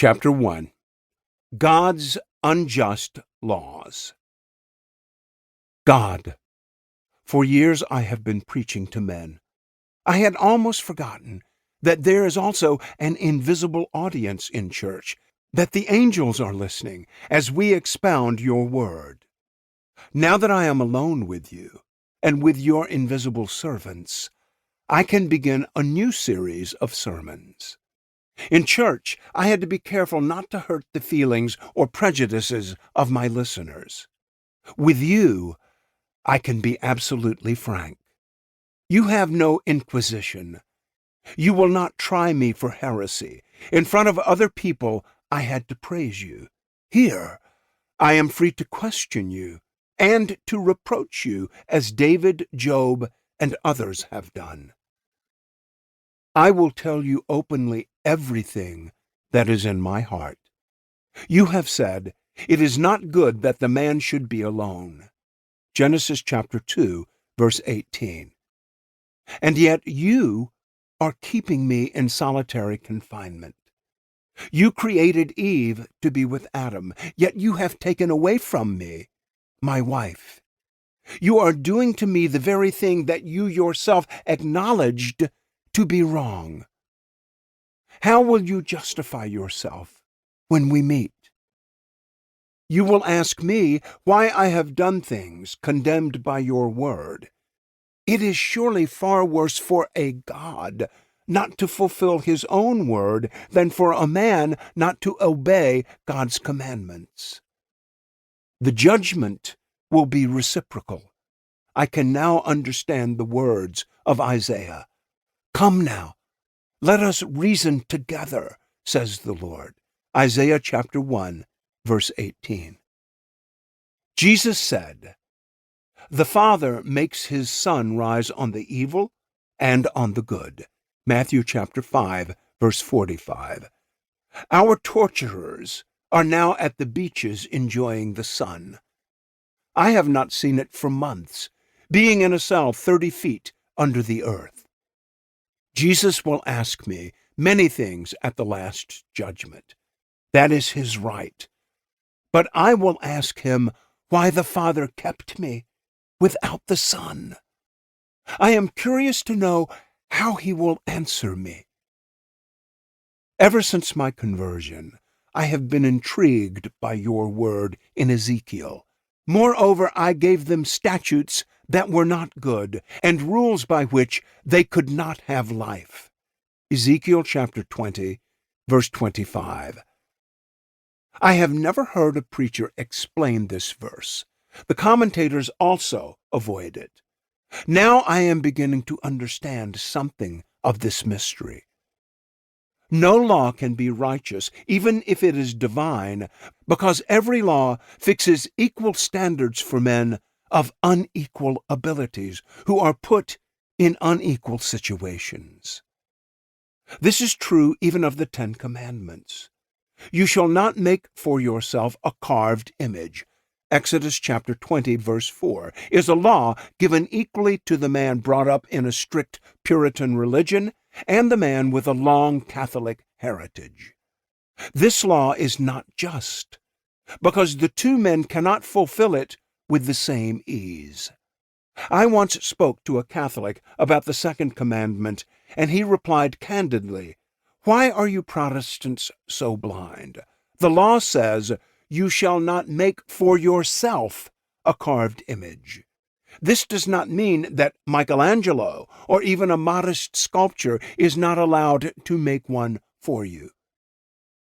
Chapter 1. God's Unjust Laws. God, for years I have been preaching to men. I had almost forgotten that there is also an invisible audience in church, that the angels are listening as we expound your word. Now that I am alone with you and with your invisible servants, I can begin a new series of sermons. In church, I had to be careful not to hurt the feelings or prejudices of my listeners. With you, I can be absolutely frank. You have no inquisition. You will not try me for heresy. In front of other people, I had to praise you. Here, I am free to question you and to reproach you as David, Job, and others have done. I will tell you openly everything that is in my heart. You have said, "It is not good that the man should be alone." Genesis chapter 2, verse 18. And yet you are keeping me in solitary confinement. You created Eve to be with Adam, yet you have taken away from me my wife. You are doing to me the very thing that you yourself acknowledged to be wrong. How will you justify yourself when we meet? You will ask me why I have done things condemned by your word. It is surely far worse for a God not to fulfill his own word than for a man not to obey God's commandments. The judgment will be reciprocal. I can now understand the words of Isaiah. Come now, let us reason together, says the Lord. Isaiah chapter 1, verse 18. Jesus said, "The Father makes his sun rise on the evil and on the good." Matthew chapter 5, verse 45. Our torturers are now at the beaches enjoying the sun. I have not seen it for months, being in a cell 30 feet under the earth. Jesus will ask me many things at the last judgment. That is his right. But I will ask him why the Father kept me without the Son. I am curious to know how he will answer me. Ever since my conversion, I have been intrigued by your word in Ezekiel. Moreover, I gave them statutes that were not good, and rules by which they could not have life. Ezekiel chapter 20, verse 25. I have never heard a preacher explain this verse. The commentators also avoid it. Now I am beginning to understand something of this mystery. No law can be righteous, even if it is divine, because every law fixes equal standards for men of unequal abilities who are put in unequal situations. This is true even of the 10 Commandments. You shall not make for yourself a carved image. Exodus chapter 20, verse 4, is a law given equally to the man brought up in a strict Puritan religion and the man with a long Catholic heritage. This law is not just, because the two men cannot fulfill it with the same ease. I once spoke to a Catholic about the second commandment, and he replied candidly, "Why are you Protestants so blind? The law says, you shall not make for yourself a carved image. This does not mean that Michelangelo or even a modest sculpture is not allowed to make one for you.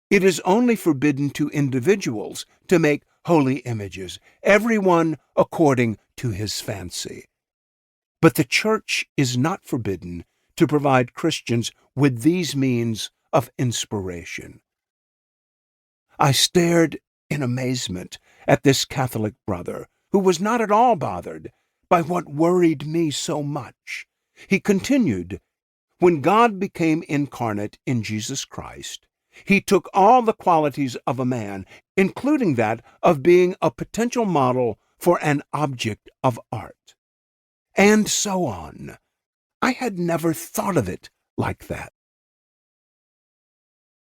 It is only forbidden to individuals to make holy images, everyone according to his fancy. But the Church is not forbidden to provide Christians with these means of inspiration." I stared in amazement at this Catholic brother, who was not at all bothered by what worried me so much. He continued, "When God became incarnate in Jesus Christ, he took all the qualities of a man, including that of being a potential model for an object of art." And so on. I had never thought of it like that.